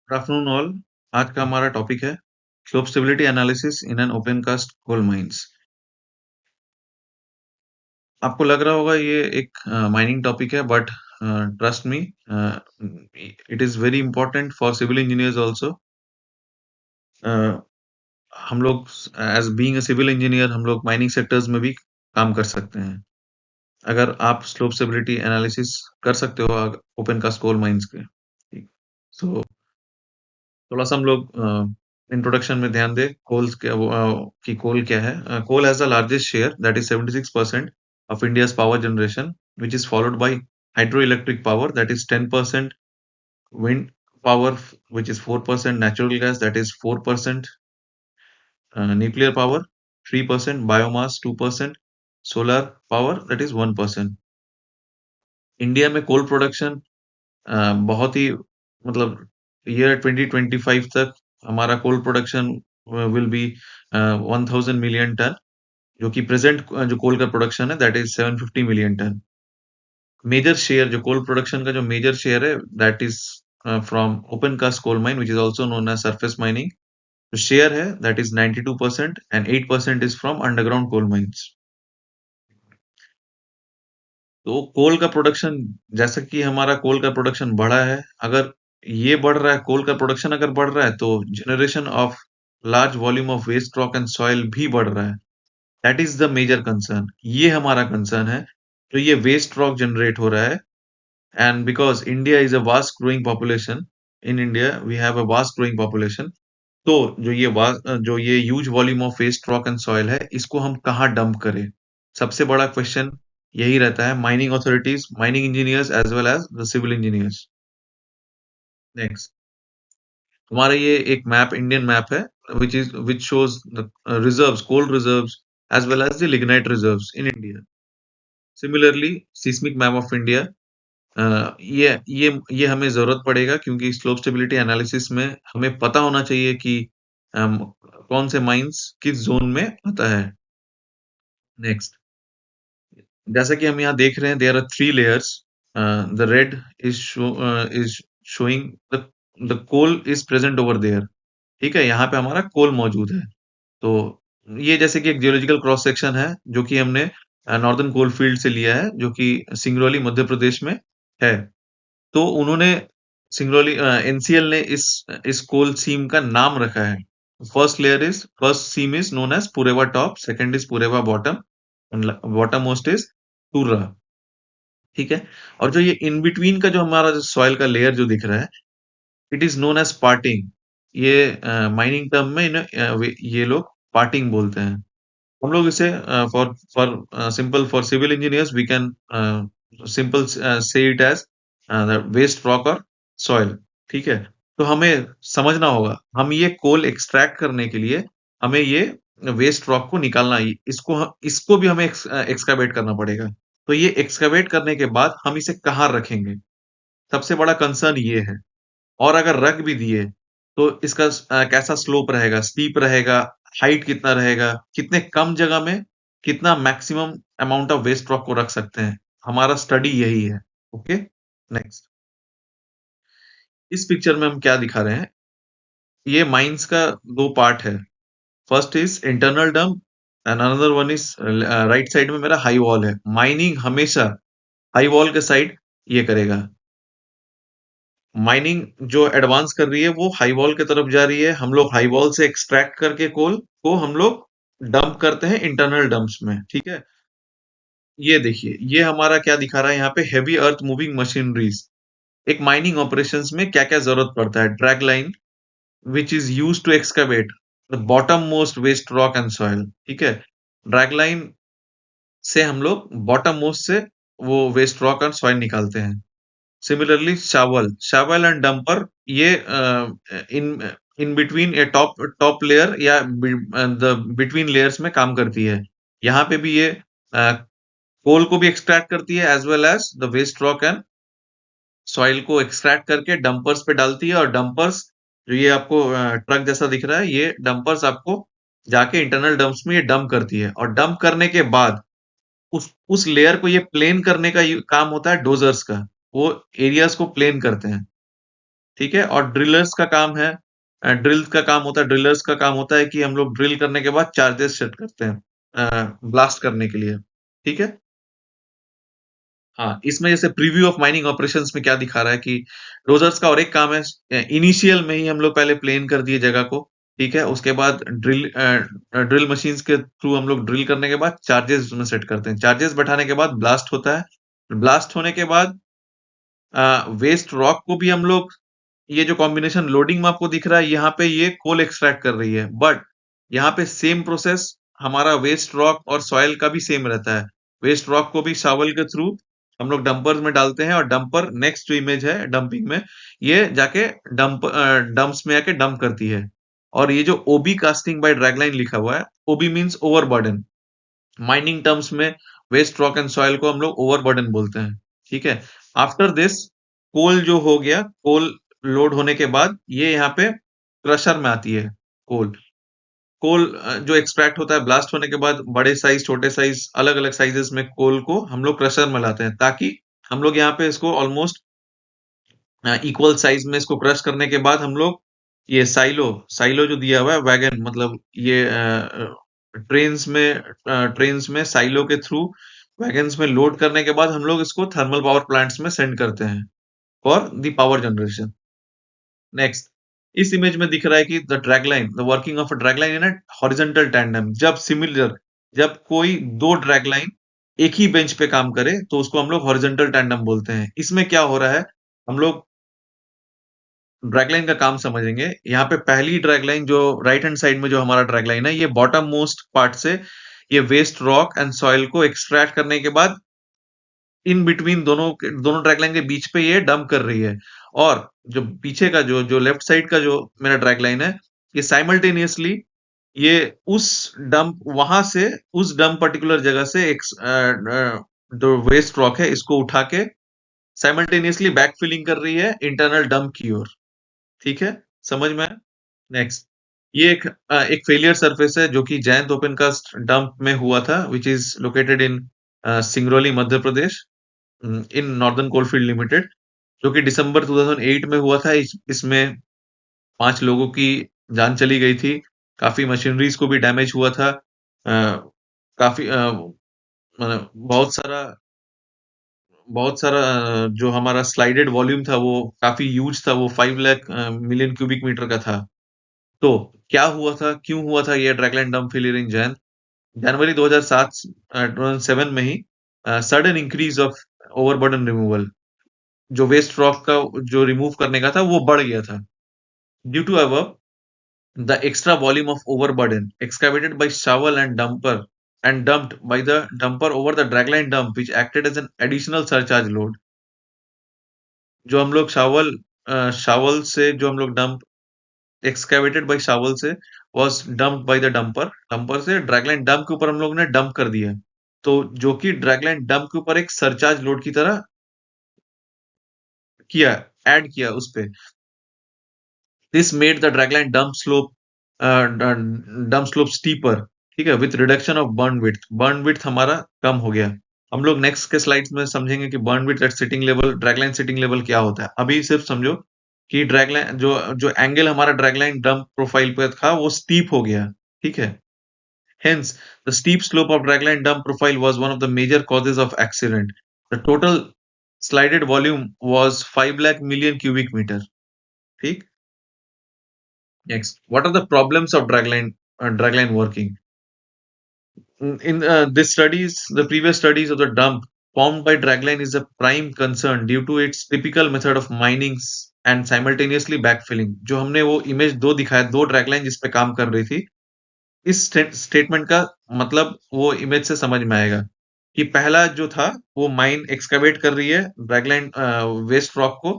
Good afternoon all. आज का हमारा टॉपिक है slope stability analysis in an open cast coal mines. आपको लग रहा होगा ये एक माइनिंग टॉपिक है, but trust me, it is very important for civil engineers also. हम लोग as being a civil engineer हम लोग माइनिंग सेक्टर्स में भी काम कर सकते हैं अगर आप स्लोप स्टेबिलिटी एनालिसिस कर सकते हो ओपन कास्ट कोल माइंस के। सो थोड़ा सा हम लोग इंट्रोडक्शन में ध्यान दें। कि कोल क्या है। Coal has the largest share, that is 76% of India's power generation, which is followed by hydro electric power, that is 10%, wind power, which is 4%, natural gas, that is 4%, nuclear power 3%, biomass 2%, solar power, that is 1%। India में coal production बहुत ही, मतलब year 2025 तक हमारा coal production will be 1000 million ton, जो कि present जो coal का production है that is 750 million ton. Major share, जो कोल प्रोडक्शन का जो मेजर शेयर है, that is from open cast coal mine, which is also known as surface mining. जो शेयर है that is 92% and 8% is from underground coal mines. तो coal का production, जैसा कि हमारा कोल का प्रोडक्शन बढ़ा है, अगर ये बढ़ रहा है, कोल का प्रोडक्शन अगर बढ़ रहा है, तो generation of large volume of waste rock and soil भी बढ़ रहा है। That is the major concern. ये हमारा कंसर्न है। तो ये वेस्ट रॉक जनरेट हो रहा है, and because India is a vast growing population, in India we have a vast growing population. तो जो ये huge volume of waste rock and soil है, इसको हम कहाँ डंप करें? सबसे बड़ा क्वेश्चन यही रहता है mining authorities, mining engineers as well as the civil engineers. Next, हमारा ये एक मैप, इंडियन मैप है, which shows the reserves, coal reserves as well as the lignite reserves in India. Similarly, seismic map of India, ये हमें जरूरत पड़ेगा, क्योंकि slope stability analysis में हमें पता होना चाहिए कि कौन से माइंस किस जोन में आता है। नेक्स्ट, जैसा कि हम यहाँ देख रहे हैं, there are three layers. The red is showing the coal is present over there. ठीक है, यहाँ पे हमारा कोल मौजूद है। तो ये जैसे कि एक जियोलॉजिकल क्रॉस सेक्शन है, जो कि हमने नॉर्दर्न कोल फील्ड से लिया है, जो कि सिंगरौली मध्य प्रदेश में है। तो उन्होंने सिंगरौली एनसीएल ने इस कोल सीम का नाम रखा है। First seam is known as Purewa top, second is Purewa bottom, bottom most is Turra. ठीक है। और जो ये इन बिटवीन का जो हमारा जो सॉइल का लेयर जो दिख रहा है, it is known as parting. ये माइनिंग टर्म में ये लोग पार्टिंग बोलते हैं। हम लोग इसे for for simple for civil engineers we can simple say it as waste rock और सॉइल। ठीक है। तो हमें समझना होगा, हम ये कोल एक्सट्रैक्ट करने के लिए हमें ये वेस्ट रॉक को निकालना, इसको भी हमें एक्सकावेट करना पड़ेगा। तो ये एक्सकावेट करने के बाद हम इसे कहाँ रखेंगे, सबसे बड़ा कंसर्न ये है। और अगर रख भी दिए, तो इसका कैसा स्लोप रहेगा, स्टीप रहेगा, हाइट कितना रहेगा, कितने कम जगह में कितना maximum amount of waste rock को रख सकते हैं, हमारा स्टडी यही है। ओके। नेक्स्ट, इस पिक्चर में हम क्या दिखा रहे हैं, ये माइंस का दो पार्ट है। First is internal dump and another one is right side में मेरा हाई वॉल है। माइनिंग हमेशा हाई वॉल के साइड ये करेगा। माइनिंग जो एडवांस कर रही है वो हाई वॉल की तरफ जा रही है। हम लोग हाई वॉल से एक्सट्रैक्ट करके कोल को हम लोग डंप करते हैं इंटरनल डंप्स में। ठीक है। ये देखिए, ये हमारा क्या दिखा रहा है यहाँ पे, हेवी अर्थ मूविंग मशीनरीज। एक माइनिंग ऑपरेशंस में क्या क्या जरूरत पड़ता है, drag line which is use to excavate the bottom most waste rock and soil. ठीक है। ड्रैग लाइन से हम लोग बॉटम मोस्ट से वो वेस्ट रॉक एंड सॉइल निकालते हैं। सिमिलरली शावल एंड डंपर, ये in in between a top top layer या द बिटवीन लेयर्स में काम करती है। यहाँ पे भी ये कोल को भी एक्सट्रैक्ट करती है, as well as the waste rock and soil को एक्सट्रैक्ट करके डंपर्स पे डालती है। और डंपर्स, जो ये आपको ट्रक जैसा दिख रहा है, ये डंपर्स आपको जाके इंटरनल डंप्स में ये डंप करती है। और डंप करने के बाद उस लेयर को ये प्लेन करने का काम होता है डोजर्स का। वो एरियाज को प्लेन करते हैं। ठीक है। और ड्रिलर्स का काम है, ड्रिलर्स का काम होता है कि हम लोग ड्रिल करने के बाद चार्जेस सेट करते हैं ब्लास्ट करने के लिए। ठीक है। हाँ, इसमें जैसे प्रीव्यू ऑफ माइनिंग ऑपरेशंस में क्या दिखा रहा है कि डोजर्स का और एक काम है, इनिशियल में ही हम लोग पहले प्लेन कर दिए जगह को। ठीक है। उसके बाद ड्रिल मशीन्स के थ्रू हम लोग ड्रिल करने के बाद चार्जेस उसमें सेट करते हैं। चार्जेस बैठाने के बाद ब्लास्ट होता है। ब्लास्ट होने के बाद वेस्ट रॉक को भी हम लोग, ये जो कॉम्बिनेशन लोडिंग में आपको दिख रहा है, यहाँ पे ये कोल एक्सट्रैक्ट कर रही है, बट यहाँ पे सेम प्रोसेस हमारा वेस्ट रॉक और सॉइल का भी सेम रहता है। वेस्ट रॉक को भी शावल के थ्रू हम लोग डंपर्स में डालते हैं, और डंपर नेक्स्ट जो इमेज है डंपिंग में, ये जाके डंप्स में आके डंप करती है। और ये जो ओबी कास्टिंग बाय ड्रैगलाइन लिखा हुआ है, ओबी मीन्स ओवरबर्डन। माइनिंग टर्म्स में वेस्ट रॉक एंड सॉइल को हम लोग ओवरबर्डन बोलते हैं। ठीक है। आफ्टर दिस, कोल जो हो गया, कोल लोड होने के बाद ये यहाँ पे क्रशर में आती है। कोल कोल जो एक्सट्रैक्ट होता है ब्लास्ट होने के बाद, बड़े साइज छोटे साइज अलग अलग साइजेस में कोल को हम लोग क्रशर में लाते हैं, ताकि हम लोग यहाँ पे इसको ऑलमोस्ट इक्वल साइज में इसको क्रश करने के बाद हम लोग ये साइलो साइलो जो दिया हुआ है, वैगन मतलब ये ट्रेन्स में साइलो के थ्रू वैगन्स में लोड करने के बाद हम लोग इसको थर्मल पावर प्लांट्स में सेंड करते हैं for the power generation. Next, इस इमेज में दिख रहा है कि the working of a drag line in a horizontal tandem. जब कोई दो ड्रैग लाइन एक ही बेंच पे काम करे तो उसको हम लोग हॉरिजॉन्टल टैंडम बोलते हैं। इसमें क्या हो रहा है, हम लोग ड्रैग लाइन का काम समझेंगे। यहाँ पे पहली ड्रैग लाइन जो राइट हैंड साइड में जो हमारा ड्रैग लाइन है, ये बॉटम मोस्ट पार्ट से ये वेस्ट रॉक एंड सॉइल को एक्सट्रैक्ट करने के बाद इन बिटवीन दोनों ड्रैग लाइन के बीच पे ये डंप कर रही है। और जो पीछे का जो लेफ्ट साइड का जो मेरा ड्रैग लाइन है, ये साइमल्टेनियसली ये उस डंप वहां से उस डंप पर्टिकुलर जगह से एक जो वेस्ट रॉक है इसको उठा के साइमल्टेनियसली बैक फिलिंग कर रही है इंटरनल डंप की ओर। ठीक है, समझ में आया? नेक्स्ट, ये एक फेलियर सरफेस है जो कि जयंत ओपन कास्ट डंप में हुआ था, which is located in Singrauli Madhya Pradesh, in northern coalfield limited, जो कि दिसंबर 2008 में हुआ था। इसमें 5 लोगों की जान चली गई थी, काफी मशीनरीज को भी डैमेज हुआ था। काफी मतलब बहुत सारा जो हमारा स्लाइडेड वॉल्यूम था वो काफी ह्यूज था, वो 5 लाख मिलियन क्यूबिक मीटर का था। तो क्या हुआ था, क्यों हुआ था ये dragline dump failure in Jain? जनवरी 2007 में ही sudden increase of overburden removal, जो वेस्ट रॉक का जो रिमूव करने का था वो बढ़ गया था। Due to above the extra volume of overburden excavated by shovel and dumped by the dumper over the dragline dump, which acted as an additional surcharge load। जो हम लोग शावल से जो हम लोग डंप एक्सकेवेटेड बाय शावल से was dumped by the dumper से dragline dump के ऊपर हम लोग ने डंप कर दिया, तो जो कि ड्रैगलाइन डंप के ऊपर एक सरचार्ज लोड की तरह किया ऐड किया उस पे। This made the dragline dump slope steeper. ठीक है, with reduction of berm width हमारा कम हो गया। हम लोग नेक्स्ट के स्लाइड्स में समझेंगे कि berm width at sitting level, dragline sitting level क्या होता है। अभी सिर्फ समझो कि ड्रैगलाइन जो जो एंगल हमारा ड्रैगलाइन डंप प्रोफाइल पे था वो स्टीप हो गया। ठीक है। Hence, the steep slope of dragline dump profile was one of the major causes of accident. The total slided volume was 5 lakh million cubic meter. ठीक? Next, what are the problems of dragline working? In the previous studies of the dump formed by dragline is a prime concern due to its typical method of mining and simultaneously backfilling। जो हमने वो image दो दिखाया, दो dragline जिस पे काम कर रही थी, इस स्टेटमेंट का मतलब वो इमेज से समझ में आएगा कि पहला जो था वो माइन एक्सकवेट कर रही है ड्रैगलाइन वेस्ट रॉक को,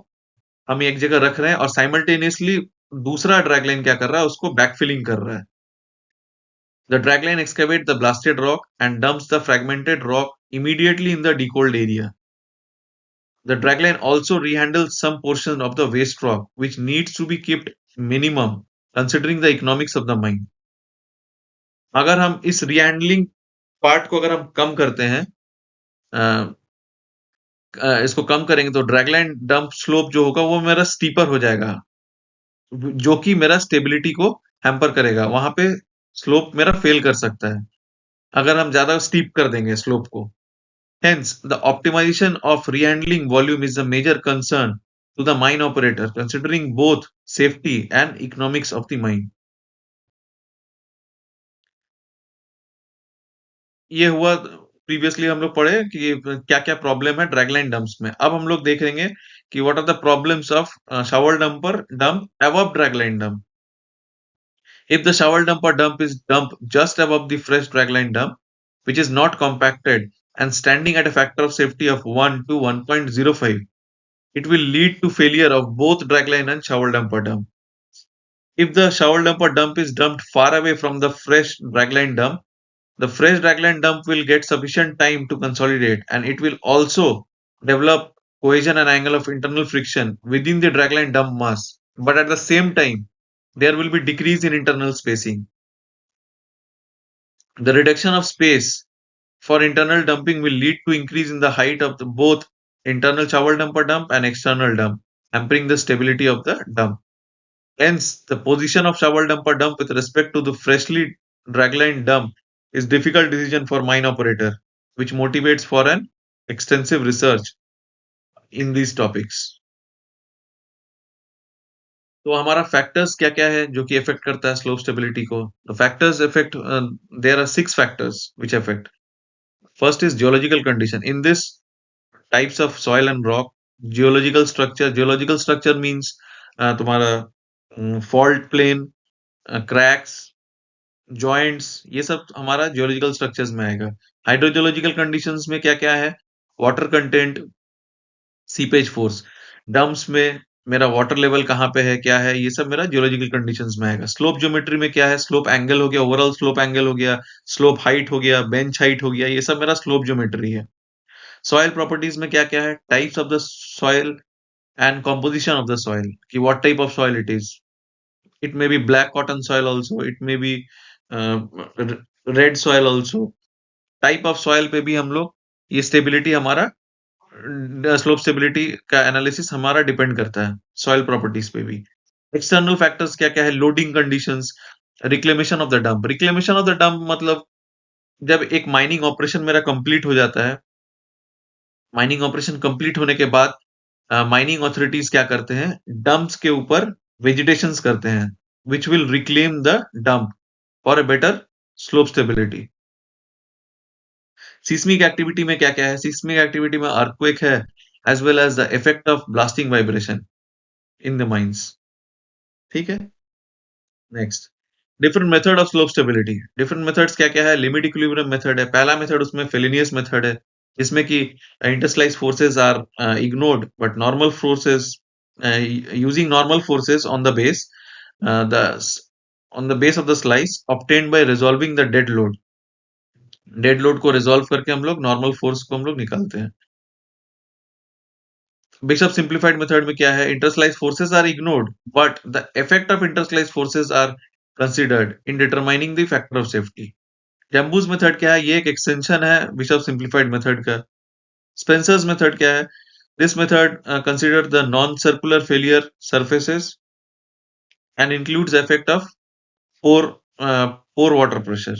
हम एक जगह रख रहे हैं, और साइमल्टेनियसली दूसरा ड्रैगलाइन क्या कर रहा है, उसको बैकफिलिंग कर रहा है। The dragline excavates the blasted rock and dumps the fragmented rock immediately in the decold area. The dragline also rehandles some portion of the waste rock, which needs to be kept minimum considering the economics of the mine। अगर हम इस रीहैंडलिंग part को अगर हम कम करते हैं, इसको कम करेंगे तो ड्रैगलाइन डंप स्लोप जो होगा वो मेरा स्टीपर हो जाएगा, जो कि मेरा स्टेबिलिटी को हैम्पर करेगा। वहां पे स्लोप मेरा फेल कर सकता है अगर हम ज्यादा स्टीप कर देंगे स्लोप को। Hence, the optimization of rehandling volume is a major concern to the mine operator, considering both safety and economics of the mine. ये हुआ प्रीवियसली हम लोग पढ़े कि क्या क्या प्रॉब्लम है ड्रैगलाइन डंप्स में। अब हम लोग देखेंगे कि what are the problems of shovel dumper dump above dragline dump. If the shovel dumper dump is dumped just above the fresh dragline dump, which is not compacted and standing at a factor of safety of 1 to 1.05, it will lead to failure of both dragline and shovel dumper dump. If the shovel dumper dump is dumped far away from the fresh dragline dump, the fresh dragline dump will get sufficient time to consolidate, and it will also develop cohesion and angle of internal friction within the dragline dump mass. But at the same time, there will be decrease in internal spacing. The reduction of space for internal dumping will lead to increase in the height of both internal shovel dumper dump and external dump, hampering the stability of the dump. Hence, the position of shovel dumper dump with respect to the freshly dragline dump is difficult decision for mine operator, which motivates for an extensive research in these topics. तो हमारा factors क्या क्या है जो कि effect करता है slope stability को? The factors effect, there are 6 factors which effect. First is geological condition. In this types of soil and rock, geological structure means तुम्हारा फॉल्ट प्लेन, क्रैक्स, जॉइंट्स, ये सब हमारा जियोलॉजिकल स्ट्रक्चर्स में आएगा. Hydrogeological conditions में क्या क्या है? Water content, seepage force, dumps में मेरा वाटर लेवल कहाँ पे है, क्या है, ये सब मेरा जियोलॉजिकल कंडीशंस में आएगा. स्लोप ज्योमेट्री में क्या है? स्लोप एंगल हो गया, ओवरऑल स्लोप एंगल हो गया, स्लोप हाइट हो गया, बेंच हाइट हो गया, ये सब मेरा स्लोप ज्योमेट्री है. सॉइल प्रॉपर्टीज में क्या क्या है? Types of the soil and composition of the soil, कि what type of soil it is. It may be black cotton soil also, it may be red soil also. Type of soil पे भी हम लोग ये stability हमारा, slope stability का analysis हमारा depend करता है सॉइल प्रॉपर्टीज पे भी. एक्सटर्नल फैक्टर्स क्या क्या है? Loading conditions, reclamation of the dump. Reclamation of the dump मतलब जब एक माइनिंग ऑपरेशन मेरा कंप्लीट हो जाता है, माइनिंग ऑपरेशन कंप्लीट होने के बाद माइनिंग ऑथोरिटीज क्या करते हैं? डंप्स के ऊपर वेजिटेशंस करते हैं, which will reclaim the dump for a better slope stability. Seismic activity में क्या क्या है? सीस्मिक एक्टिविटी में अर्थक्वेक है, as well as the effect of blasting vibration in the mines. ठीक है. Next, different method of slope stability. Different methods क्या क्या है? लिमिट इक्विलिब्रियम मेथड है पहला मेथड, उसमें फेलिनियस मेथड है, जिसमें कि interslice forces are ignored but normal forces, using normal forces on the base, the on the base of the slice obtained by resolving the dead load. Dead load को resolve करके हम लोग normal force को हम लोग निकालते हैं. Bishop simplified method में क्या है? Interslice forces are ignored but the effect of interslice forces are considered in determining the factor of safety. Janbu's method क्या है? ये एक एक्सटेंशन है बिशप सिंप्लीफाइड मेथड का. स्पेंसर्स मेथड क्या है? This method consider the non circular failure surfaces and includes the effect of poor water pressure.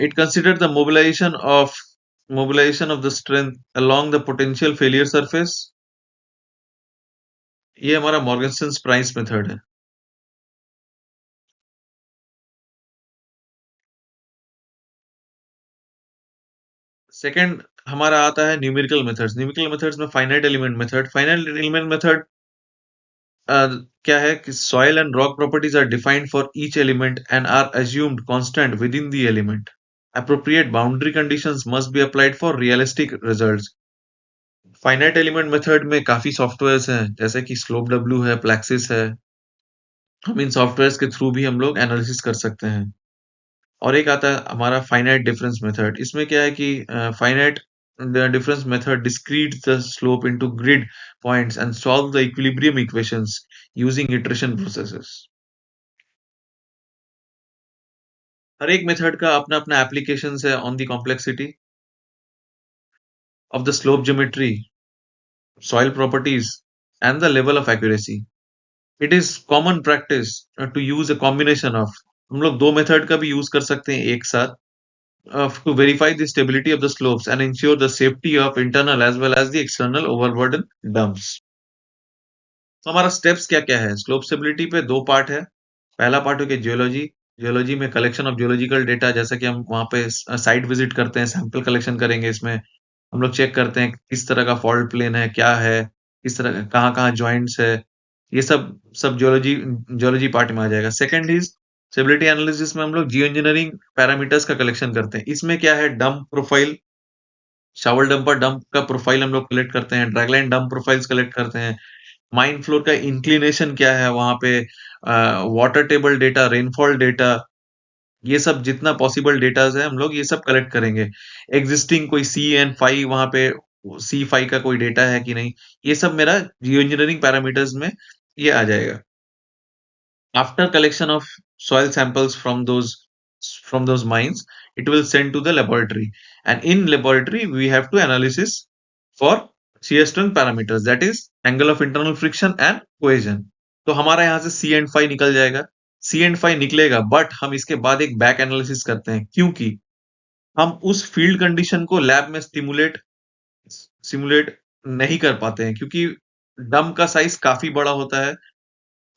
It considered the mobilization of the strength along the potential failure surface. ये हमारा Morgenstern Price method है. Second हमारा आता है numerical methods. Numerical methods में finite element method. Finite element method क्या है कि soil and rock properties are defined for each element and are assumed constant within the element. Appropriate boundary conditions must be applied for realistic results. Finite element method में काफी softwares हैं, जैसे कि slope W है, plexus है. हम इन softwares के through भी हम लोग एनालिसिस कर सकते हैं. और एक आता है हमारा फाइनाइट डिफरेंस मेथड. इसमें क्या है कि finite difference method discrete the slope into grid points and solve the equilibrium equations using iteration processes. हर एक मेथड का अपना अपना एप्लीकेशन है on the complexity. of the slope geometry, soil properties, and the level of accuracy. It is common practice to use a combination of, हम लोग दो method का भी यूज कर सकते हैं एक साथ, to verify the stability of the slopes and ensure the safety of internal as well as the external overburden dumps. तो हमारा स्टेप्स क्या क्या है? स्लोप स्टेबिलिटी पे दो पार्ट है। पहला पार्ट हो गया जियोलॉजी। जियोलॉजी में कलेक्शन ऑफ जियोलॉजिकल डेटा, जैसा कि हम वहां पे साइट विजिट करते हैं, सैंपल कलेक्शन करेंगे। इसमें हम लोग चेक करते हैं किस तरह का फॉल्ट प्लेन है, क्या है, किस तरह कहाँ कहाँ ज्वाइंट्स है, ये सब सब जियोलॉजी जियोलॉजी पार्ट में आ जाएगा। सेकंड इज स्टेबिलिटी एनालिसिस में हम लोग जियो इंजीनियरिंग पैरामीटर्स का कलेक्शन करते हैं। इसमें क्या है, dump profile, shovel dumper dump का प्रोफाइल हम लोग कलेक्ट करते हैं, ड्रैगलाइन डंप प्रोफाइल्स कलेक्ट करते हैं, माइन फ्लोर का इंक्लिनेशन क्या है वहां पे, water table data, rainfall data, ये सब जितना पॉसिबल डेटाज है हम लोग ये सब कलेक्ट करेंगे। एग्जिस्टिंग कोई सी एंड फाइव वहां पे, सी फाइव का कोई डेटा है कि नहीं, ये सब मेरा जियो इंजीनियरिंग पैरामीटर्स में ये आ जाएगा। After collection of soil samples from those mines, it will send to the laboratory, and in laboratory we have to analysis for shear strength parameters, that is angle of internal friction and cohesion. तो हमारा यहाँ से सी and five निकल जाएगा। सी and five निकलेगा, but हम इसके बाद एक बैक एनालिसिस करते हैं, क्योंकि हम उस फील्ड कंडीशन को लैब में सिमुलेट नहीं कर पाते हैं, क्योंकि डम का साइज काफी बड़ा होता है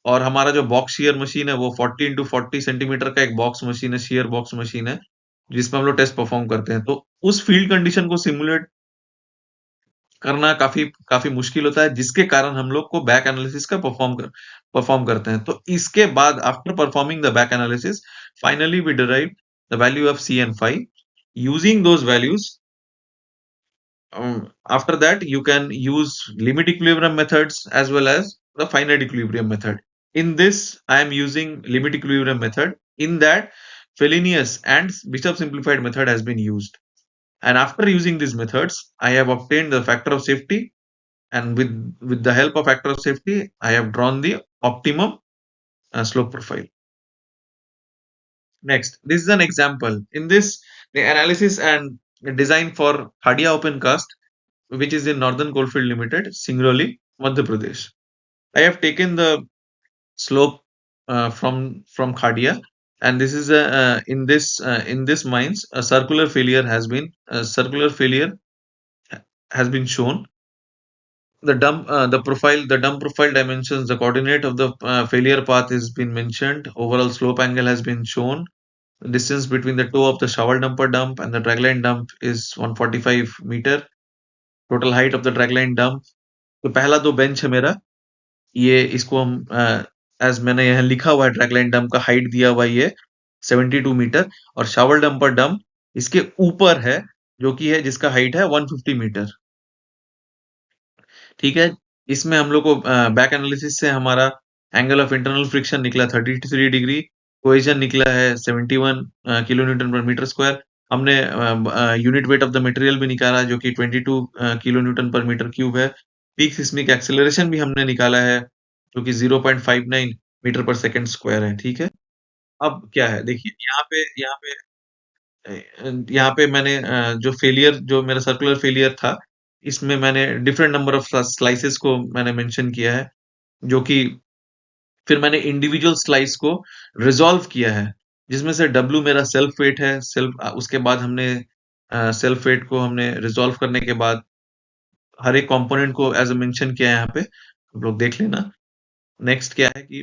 और हमारा जो बॉक्स शेयर मशीन है वो 40 इंटू 40 सेंटीमीटर का एक बॉक्स मशीन है, शेयर बॉक्स मशीन है, जिसमें हम लोग टेस्ट परफॉर्म करते हैं। तो उस फील्ड कंडीशन को सिमुलेट करना काफी काफी मुश्किल होता है, जिसके कारण हम लोग को बैक एनालिसिस का परफॉर्म करते हैं। तो इसके बाद after performing the back analysis, finally we derive the value of C and phi. Using those values, after that you can use limit equilibrium methods as well as the finite equilibrium method. In this I am using limit equilibrium method. In that, Fellenius and Bishop simplified method has been used, and after using these methods I have obtained the factor of safety, and with the help of factor of safety I have drawn the optimum slope profile. Next, this is an example. In this, the analysis and design for Khadia open cast, which is in Northern Coalfield Limited, Singrauli, Madhya Pradesh. I have taken the slope from Khadia, and this is in this mines a circular failure has been shown. The dump profile dimensions, the coordinate of the failure path has been mentioned. Overall slope angle has been shown. The distance between the toe of the shovel dumper dump and the dragline dump is 145 meter. Total height of the dragline dump. तो पहला दो bench है मेरा, ये इसको हम as मैंने यहाँ लिखा हुआ है, ड्रैगलाइन डंप का हाइट दिया हुआ है ये 72 मीटर, और शावल डंपर डंप इसके ऊपर है, जो कि है जिसका हाइट है 150 मीटर। ठीक है, इसमें हम लोग को बैक एनालिसिस से हमारा एंगल ऑफ इंटरनल फ्रिक्शन निकला 33 डिग्री, कोहेजन निकला है 71 किलो न्यूटन पर मीटर स्क्वायर। हमने unit weight of the material भी निकाला, जो कि 22 किलो न्यूटन पर मीटर क्यूब है। पीक सिस्मिक एक्सेलरेशन भी हमने निकाला है, जो कि 0.59 मीटर पर सेकंड स्क्वायर है। ठीक है, अब क्या है देखिए, यहाँ पे मैंने जो फेलियर, जो मेरा सर्कुलर फेलियर था, इसमें मैंने डिफरेंट नंबर ऑफ स्लाइसेस को मैंने मेंशन किया है, जो कि फिर मैंने इंडिविजुअल स्लाइस को रिजॉल्व किया है, जिसमें से W मेरा सेल्फ वेट है। उसके बाद हमने सेल्फ वेट को हमने रिजॉल्व करने के बाद हर एक कंपोनेंट को एज अ मेंशन किया है, यहाँ पे आप लोग देख लेना। नेक्स्ट क्या है कि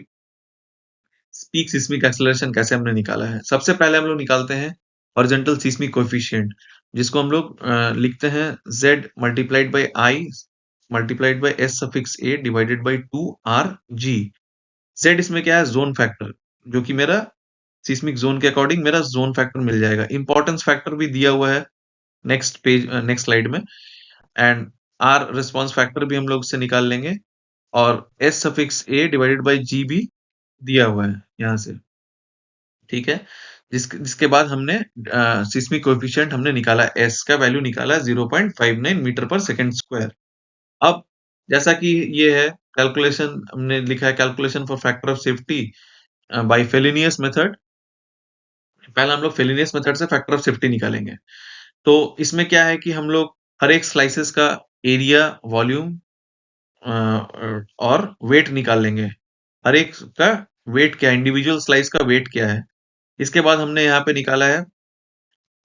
पीक सिस्मिक एक्सेलरेशन कैसे हमने निकाला है। सबसे पहले हम लोग निकालते हैं हॉरिजॉन्टल सिस्मिक कोएफिशिएंट, जिसको हम लोग लिखते हैं Z multiplied by I multiplied by S suffix A divided by 2RG। Z इसमें क्या है, जोन फैक्टर, जो कि मेरा सिस्मिक जोन के अकॉर्डिंग मेरा जोन फैक्टर मिल जाएगा। इंपॉर्टेंस फैक्टर भी दिया हुआ है नेक्स्ट स्लाइड में, एंड R रिस्पॉन्स फैक्टर भी हम लोग से निकाल लेंगे, और S suffix A divided by G भी दिया हुआ है यहाँ से। ठीक है, जिसके बाद हमने सिस्मिक कोएफिशिएंट हमने निकाला, S का वैल्यू निकाला 0.59 मीटर पर सेकंड स्क्वायर। अब जैसा कि ये है कैलकुलेशन, हमने लिखा है calculation for factor of safety by Fellenius method. पहले हम लोग फेलिनियस मेथड से फैक्टर ऑफ सेफ्टी निकालेंगे। तो इसमें क्या है कि हम लोग हर एक स्लाइसेस का एरिया, वॉल्यूम और वेट निकाल लेंगे। हर एक का वेट क्या है, इंडिविजुअल स्लाइस का वेट क्या है। इसके बाद हमने यहाँ पे निकाला है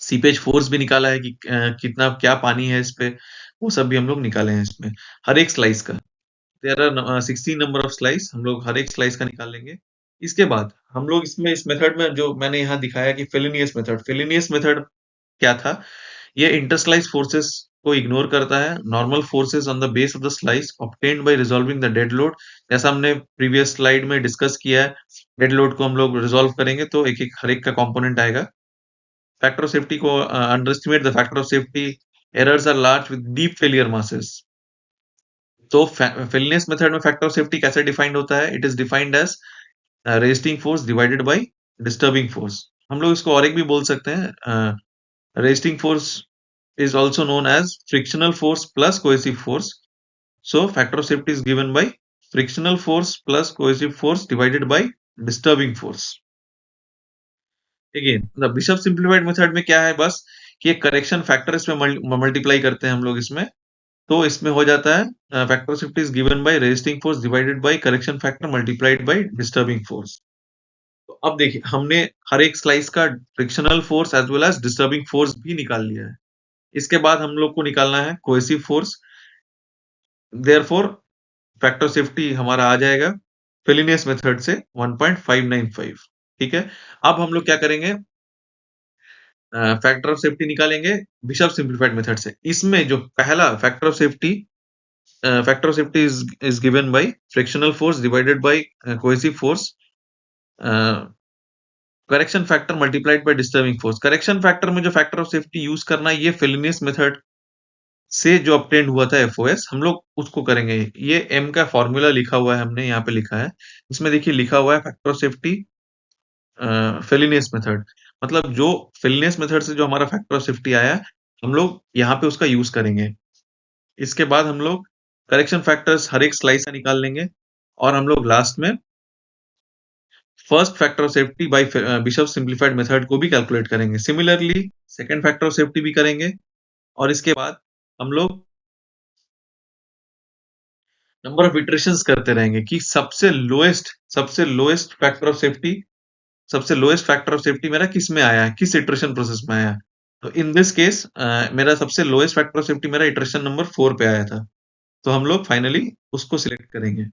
सीपेज फोर्स भी निकाला है कि कितना क्या पानी है इस पे, वो सब भी हम लोग निकाले हैं इसमें हर एक स्लाइस का। There are 16 number of slice, हम लोग हर एक स्लाइस का निकाल लेंगे। इसके बाद हम लोग इसमें इस मेथड में जो मैंने यहाँ दिखाया कि फेलिनियस मेथड क्या था, ये इंटरस्लाइस फोर्सेस को इग्नोर करता है। Normal forces on the base of the slice obtained by resolving the dead load, जैसा हमने प्रीवियस स्लाइड में डिस्कस किया है। डेड लोड को हम लोग रिजॉल्व करेंगे तो एक एक हर एक का कंपोनेंट आएगा। फैक्टर ऑफ सेफ्टी को under estimate the factor of safety, errors are large with deep failure masses. तो फेलिनियस मेथड में फैक्टर ऑफ सेफ्टी कैसे डिफाइंड होता है, it is defined as resisting force divided by disturbing force. हम लोग इसको और एक भी बोल सकते हैं, resisting force is also known as frictional force plus cohesive force. So factor of safety is given by frictional force plus cohesive force divided by disturbing force. Again, the Bishop simplified method में क्या है, बस कि एक correction factor इसमें multiply करते हैं हम लोग इसमें, तो इसमें हो जाता है factor of safety is given by resisting force divided by correction factor multiplied by disturbing force. तो अब देखिए हमने हर एक स्लाइस का frictional force as well as disturbing force भी निकाल लिया है। इसके बाद हम लोग को निकालना है cohesive force. Therefore factor safety हमारा आ जाएगा फेलिनियस मेथड से 1.595। ठीक है, अब हम लोग क्या करेंगे, फैक्टर ऑफ सेफ्टी निकालेंगे बिशप सिंप्लीफाइड मेथड से। इसमें जो पहला factor of safety is given bye frictional force divided bye cohesive force, correction factor multiplied by disturbing force. Correction factor में जो फैक्टर ऑफ सेफ्टी यूज करना है, ये फेलिनियस मेथड से जो ऑब्टेन हुआ था एफओएस, हम लोग उसको करेंगे। ये एम का फॉर्मूला लिखा हुआ है, हमने यहाँ पे लिखा है, इसमें देखिए लिखा हुआ है फैक्टर ऑफ सेफ्टी फेलिनियस मेथड। मतलब जो फेलिनियस मेथड से जो हमारा फैक्टर ऑफ सेफ्टी आया, हम लोग यहाँ पे उसका यूज करेंगे। इसके बाद हम लोग करेक्शन फैक्टर्स हर एक स्लाइस का निकाल लेंगे और हम लोग लास्ट में first factor of safety bye bishop simplified method को भी कैलकुलेट करेंगे। Similarly second factor of safety भी करेंगे और इसके बाद हम लोग नंबर ऑफ इटरेशंस करते रहेंगे कि सबसे लोएस्ट फैक्टर ऑफ सेफ्टी मेरा किस में आया है, किस इटरेशन प्रोसेस में आया है। तो इन दिस केस मेरा सबसे लोएस्ट फैक्टर ऑफ सेफ्टी मेरा इटरेशन नंबर 4 पे आया था, तो हम लोग फाइनली उसको सिलेक्ट करेंगे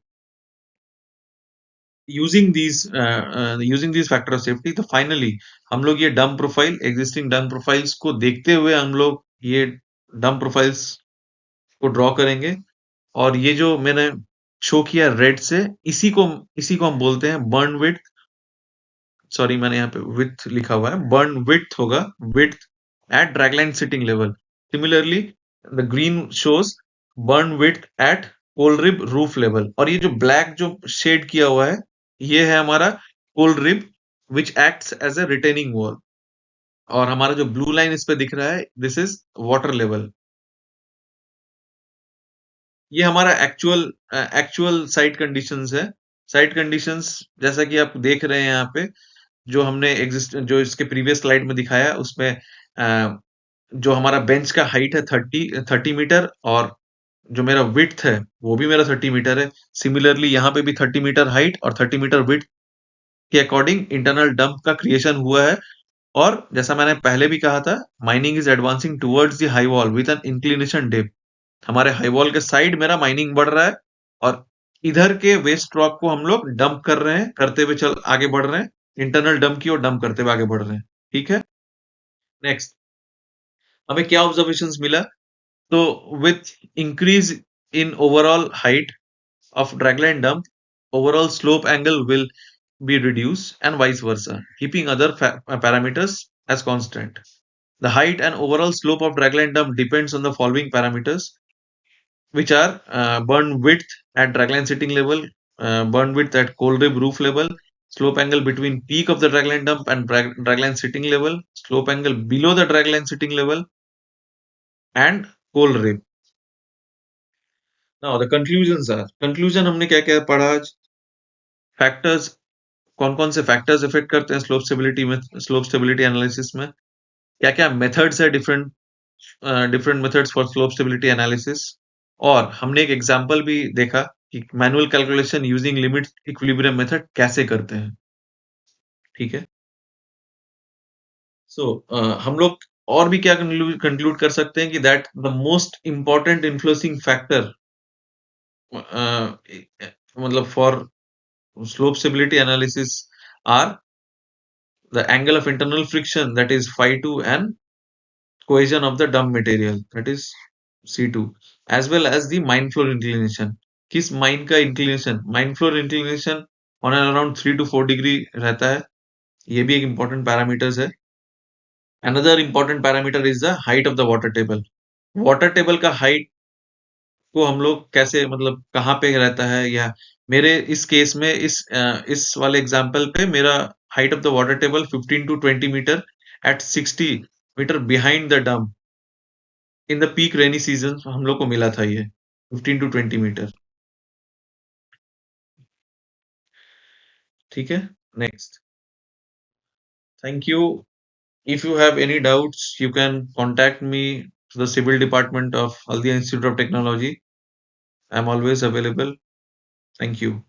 using these factor of safety. तो फाइनली हम लोग ये dump profile, existing dump profiles को देखते हुए हम लोग ये डंप प्रोफाइल्स को ड्रॉ करेंगे। और ये जो मैंने शो किया रेड से, इसी को हम बोलते हैं बर्न विड्थ। सॉरी, मैंने यहाँ पे विड्थ लिखा हुआ है, बर्न विड्थ होगा, width at dragline sitting level. Similarly the green shows berm width at coal rib roof level. और ये जो ब्लैक जो शेड किया हुआ है, ये है हमारा coal rib which acts as a retaining wall. और हमारा जो ब्लू लाइन इस पे दिख रहा है, दिस इज वाटर लेवल। ये हमारा एक्चुअल साइट कंडीशंस है। साइट कंडीशंस जैसा कि आप देख रहे हैं यहाँ पे, जो हमने जो इसके प्रीवियस स्लाइड में दिखाया, उसमें जो हमारा बेंच का हाइट है 30 मीटर, और जो मेरा विड्थ है वो भी मेरा 30 मीटर है। सिमिलरली यहाँ पे भी 30 मीटर हाइट और 30 मीटर विड्थ के अकॉर्डिंग इंटरनल डंप का क्रिएशन हुआ है। और जैसा मैंने पहले भी कहा था, mining is advancing towards the high wall with an inclination dip. हमारे हाई वॉल के साइड मेरा माइनिंग बढ़ रहा है और इधर के वेस्ट रॉक को हम लोग डंप कर रहे हैं, करते हुए चल आगे बढ़ रहे हैं, इंटरनल डंप की ओर डंप करते हुए आगे बढ़ रहे हैं। ठीक है, नेक्स्ट हमें क्या ऑब्जर्वेशंस मिला, तो with increase in overall height of dragline dump, overall slope angle will be reduced and vice versa, keeping other parameters as constant. The height and overall slope of dragline dump depends on the following parameters, which are burn width at dragline sitting level, burn width at coal rib roof level, slope angle between peak of the dragline dump and dragline sitting level, slope angle below the dragline sitting level, and coal rib. Now the conclusions are, conclusion हमने क्या क्या पढ़ा आज, factors, कौन कौन से factors effect करते हैं स्लोप स्टेबिलिटी में, स्लोप स्टेबिलिटी एनालिसिस में, क्या क्या मेथड्स है different different methods for slope stability analysis, और हमने एक एग्जांपल भी देखा कि manual calculation using limit equilibrium method कैसे करते हैं। ठीक है। सो हम लोग और भी क्या कंक्लूड कर सकते हैं कि that the most important influencing factor, मतलब for slope stability analysis are the angle of internal friction, that is phi 2, and cohesion of the dump material, that is C2, as well as the mine floor inclination. किस mine का inclination, mine floor inclination on and around 3 to 4 degree रहता है, ये भी एक important parameters है। Another important parameter is the height of the water table. Water table का height को हम लोग कैसे, मतलब कहाँ पे रहता है, या मेरे इस केस में इस वाले एग्जांपल पे मेरा height of the water table 15 to 20 metre at 60 metre behind the dump in the peak rainy season हम लोग को मिला था ये 15 to 20 मीटर। ठीक है। Next. Thank you. If you have any doubts you can contact me to the civil department of Haldia institute of technology. I am always available. Thank you.